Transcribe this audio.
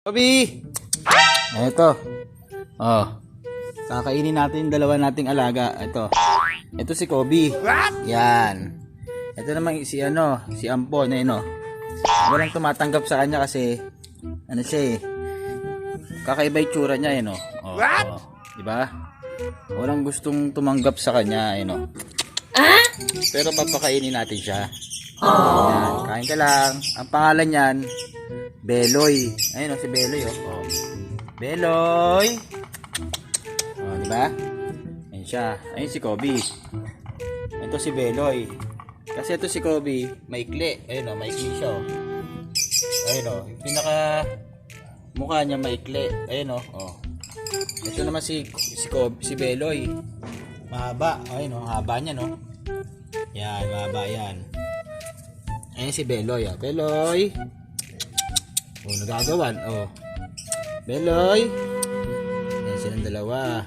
Kobe! Ito. Oh. Kakainin natin yung dalawa nating alaga. Ito si Kobe. Yan. Ito naman si si Ampon, Walang tumatanggap sa kanya kasi siya kakaiba yung tsura niya, Diba? Walang gustong tumanggap sa kanya, Pero papakainin natin siya. Yan, kain ka lang. Ang pangalan niyan, Beloy. Ayun si Beloy, Beloy. Diba? Ayun siya. Ayun si Kobe. Ito si Beloy. Kasi ito si Kobe, maikli. Ayun maikli siya, Ayun yung pinaka mukha niya maikli. Ayun Ito naman si Kobe, si Beloy. Mahaba. Ayun haba niya, Yan, mahaba yan. Ayun si Beloy, Beloy. Nagagawan, Beloy. Yan silang dalawa.